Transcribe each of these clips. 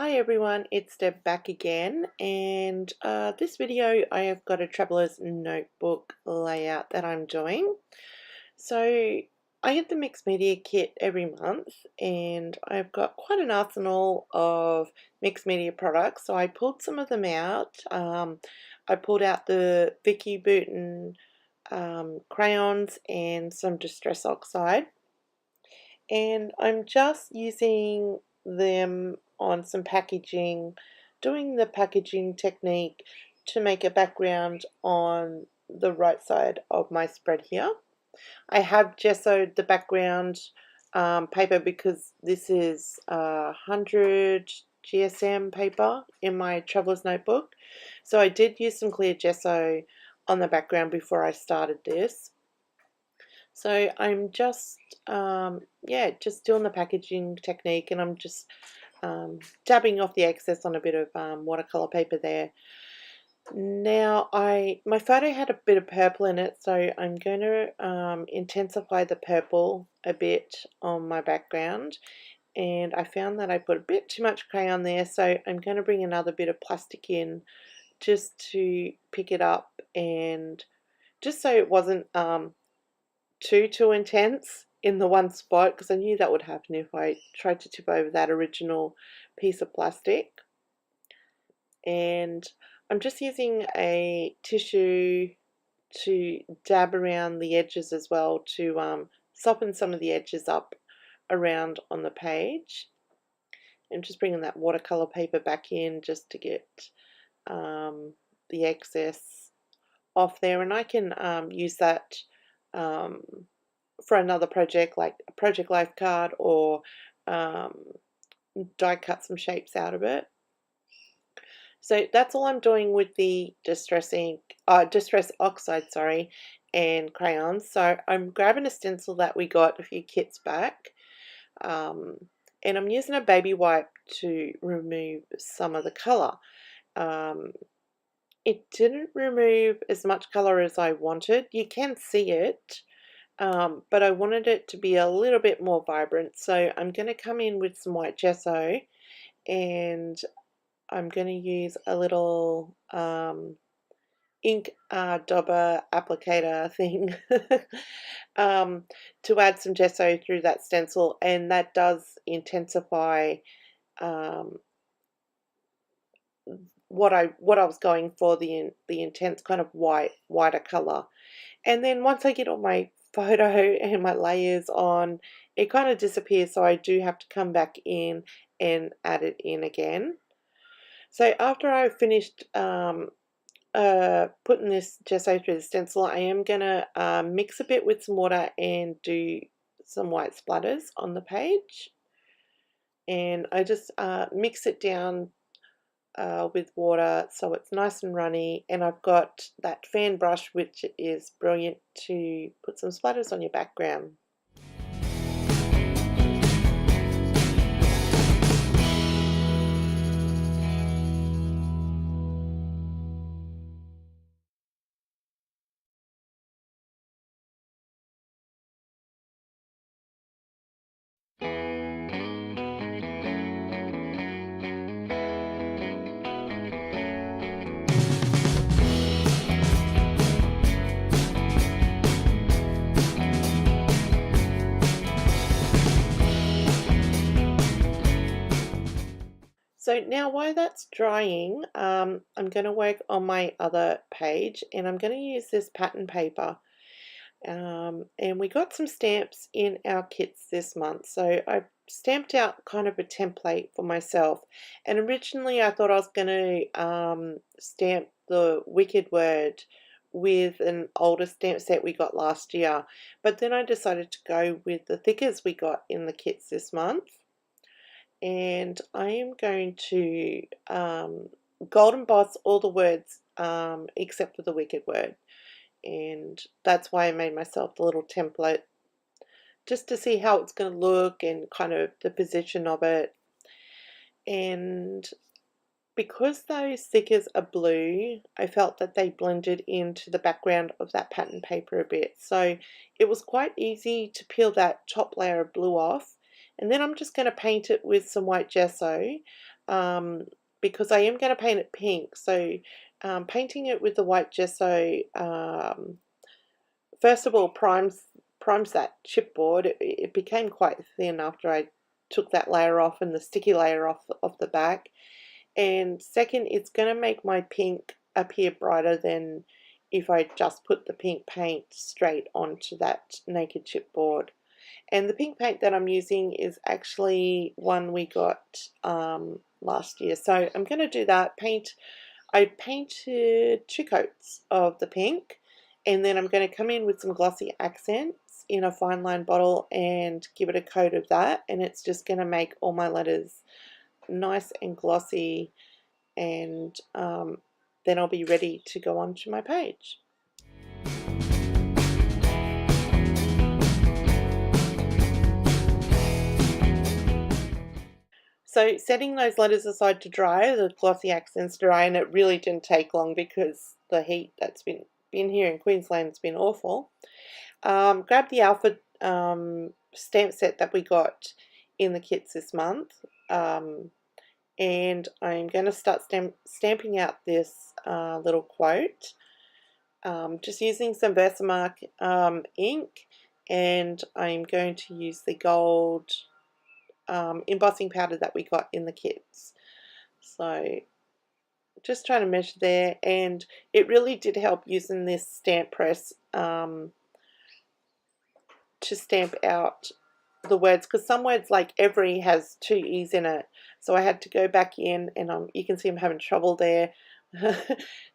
Hi everyone, it's Deb back again, and this video I have got a traveler's notebook layout that I'm doing. So I get the mixed media kit every month, and I've got quite an arsenal of mixed media products. So I pulled some of them out. I pulled out the Vicky Bouton crayons and some Distress Oxide, and I'm just using them on some packaging, doing the packaging technique to make a background on the right side of my spread here. I have gessoed the background paper because this is 100 GSM paper in my traveler's notebook. So I did use some clear gesso on the background before I started this. So I'm just, just doing the packaging technique, and I'm just dabbing off the excess on a bit of watercolor paper there. Now my photo had a bit of purple in it, so I'm going to intensify the purple a bit on my background, and I found that I put a bit too much crayon there, so I'm going to bring another bit of plastic in just to pick it up, and just so it wasn't too intense in the one spot, because I knew that would happen if I tried to tip over that original piece of plastic. And I'm just using a tissue to dab around the edges as well to soften some of the edges up around on the page. And just bringing that watercolor paper back in just to get the excess off there, and I can use that for another project, like a project life card, or die cut some shapes out of it. So that's all I'm doing with the Distress Oxide, sorry, and crayons. So I'm grabbing a stencil that we got a few kits back, and I'm using a baby wipe to remove some of the colour. It didn't remove as much colour as I wanted. You can see it, but I wanted it to be a little bit more vibrant. So I'm going to come in with some white gesso, and I'm going to use a little ink dauber applicator thing to add some gesso through that stencil, and that does intensify what I was going for, the intense kind of whiter color. And then once I get all my photo and my layers on, it kind of disappears, so I do have to come back in and add it in again. So after I've finished putting this gesso through the stencil, I am going to mix a bit with some water and do some white splatters on the page. And I just mix it down with water so it's nice and runny, and I've got that fan brush, which is brilliant to put some splatters on your background. So now while that's drying, I'm going to work on my other page, and I'm going to use this pattern paper. And we got some stamps in our kits this month, so I stamped out kind of a template for myself. And originally I thought I was going to stamp the Wicked Word with an older stamp set we got last year, but then I decided to go with the thickers we got in the kits this month. And I am going to gold emboss all the words except for the Wicked Word, and that's why I made myself the little template just to see how it's going to look and kind of the position of it. And because those stickers are blue, I felt that they blended into the background of that pattern paper a bit, so it was quite easy to peel that top layer of blue off. And then I'm just going to paint it with some white gesso because I am going to paint it pink. So painting it with the white gesso, first of all, primes that chipboard. It became quite thin after I took that layer off and the sticky layer off the back. And second, it's going to make my pink appear brighter than if I just put the pink paint straight onto that naked chipboard. And the pink paint that I'm using is actually one we got last year. So I'm going to do that. I painted 2 coats of the pink, and then I'm going to come in with some glossy accents in a fine line bottle and give it a coat of that, and it's just going to make all my letters nice and glossy, and then I'll be ready to go on to my page. So setting those letters aside to dry, the glossy accents dry, and it really didn't take long because the heat that's been here in Queensland has been awful. Grab the alpha stamp set that we got in the kits this month, and I'm going to start stamping out this little quote, just using some Versamark ink, and I'm going to use the gold embossing powder that we got in the kits. So just trying to measure there, and it really did help using this stamp press to stamp out the words, because some words like every has 2 E's in it, so I had to go back in, and you can see I'm having trouble there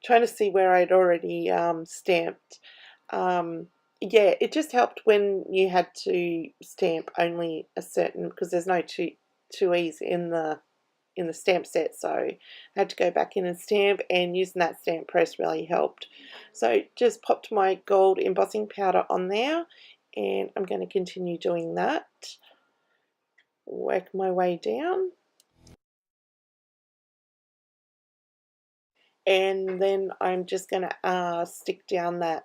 trying to see where I'd already stamped. Yeah, it just helped when you had to stamp only a certain, because there's no two E's in the stamp set, so I had to go back in and stamp, and using that stamp press really helped. So just popped my gold embossing powder on there, and I'm going to continue doing that. Work my way down, and then I'm just going to stick down that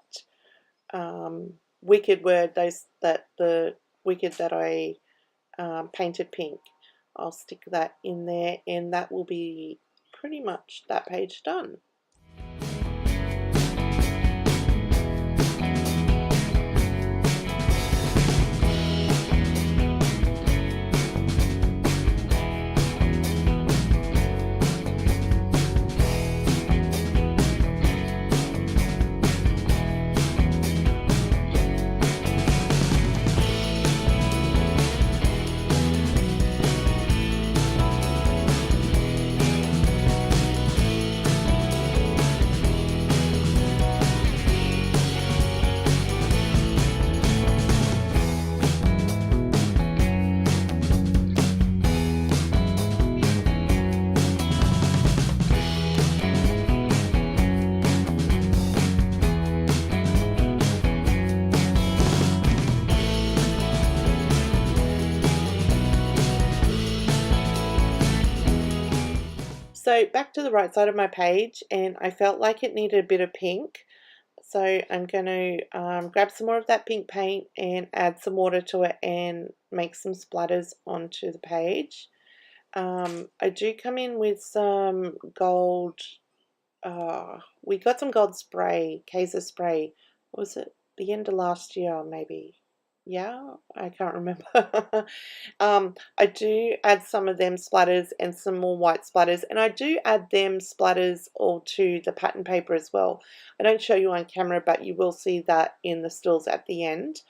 wicked word, the wicked that I painted pink. I'll stick that in there, and that will be pretty much that page done. So back to the right side of my page, and I felt like it needed a bit of pink, so I'm going to grab some more of that pink paint and add some water to it and make some splatters onto the page. I do come in with some gold, we got some gold spray, Kaiser spray. What was it, the end of last year maybe? Yeah, I can't remember. I do add some of them splatters and some more white splatters, and I do add them splatters all to the pattern paper as well. I don't show you on camera, but you will see that in the stills at the end.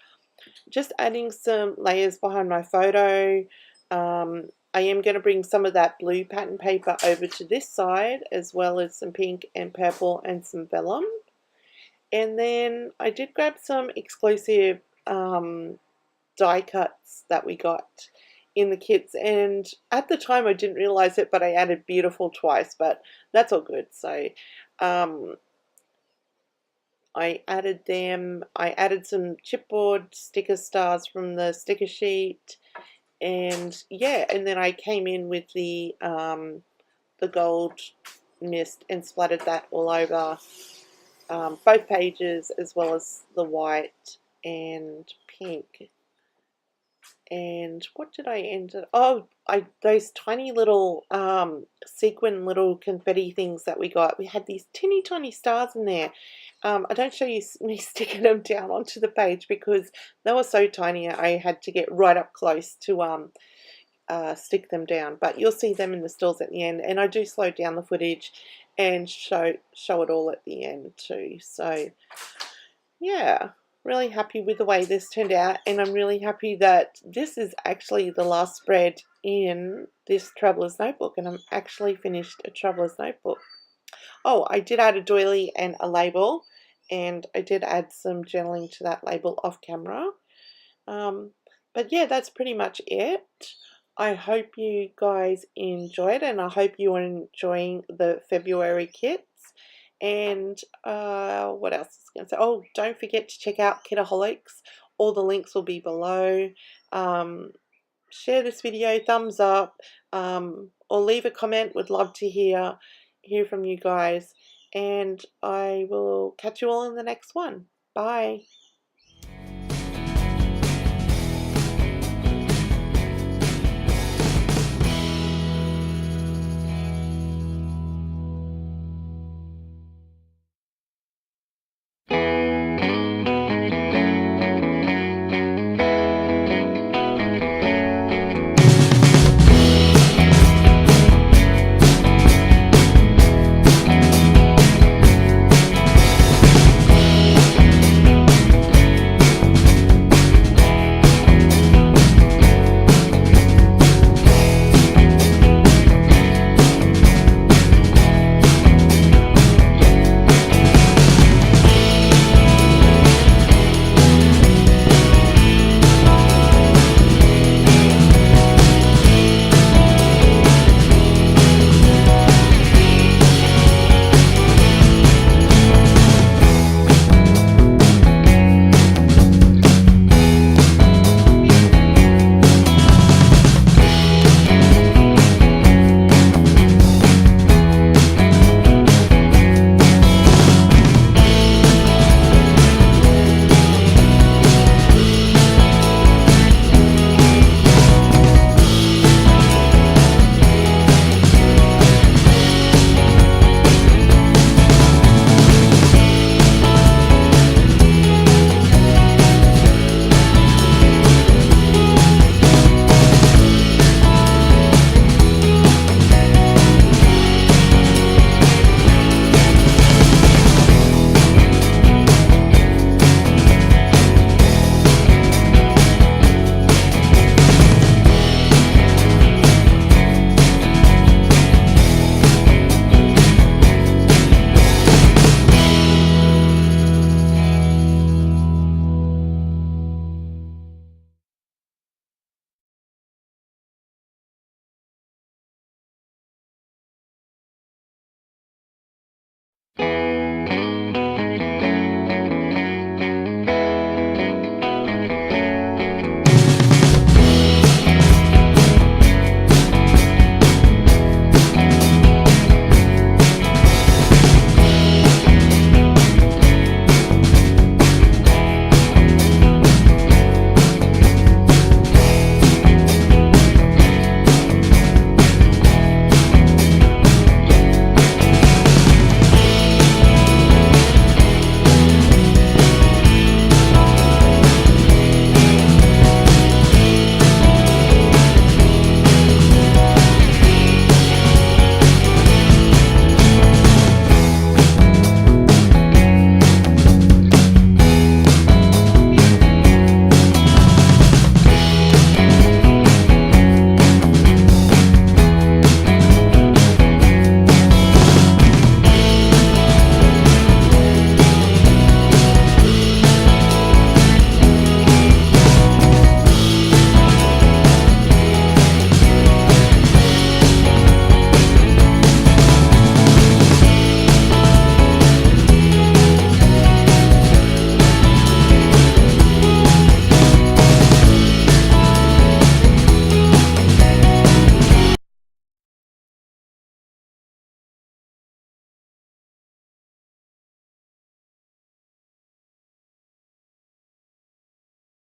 Just adding some layers behind my photo. I am going to bring some of that blue pattern paper over to this side, as well as some pink and purple and some vellum. And then I did grab some exclusive die cuts that we got in the kits, and at the time I didn't realize it, but I added beautiful twice, but that's all good. So I added them. I added some chipboard sticker stars from the sticker sheet, and yeah, and then I came in with the gold mist and splattered that all over both pages, as well as the white and pink. And what did I end it? Oh, those tiny little sequin little confetti things that we got. We had these teeny tiny stars in there. I don't show you me sticking them down onto the page because they were so tiny. I had to get right up close to stick them down. But you'll see them in the stills at the end, and I do slow down the footage and show it all at the end too. So yeah, really happy with the way this turned out, and I'm really happy that this is actually the last spread in this Traveller's Notebook, and I'm actually finished a Traveller's Notebook. Oh, I did add a doily and a label, and I did add some journaling to that label off camera. But yeah, that's pretty much it. I hope you guys enjoyed, and I hope you are enjoying the February kits. And what else is going to say? Oh, don't forget to check out Kitaholics. All the links will be below. Share this video, thumbs up, or leave a comment. Would love to hear from you guys. And I will catch you all in the next one. Bye.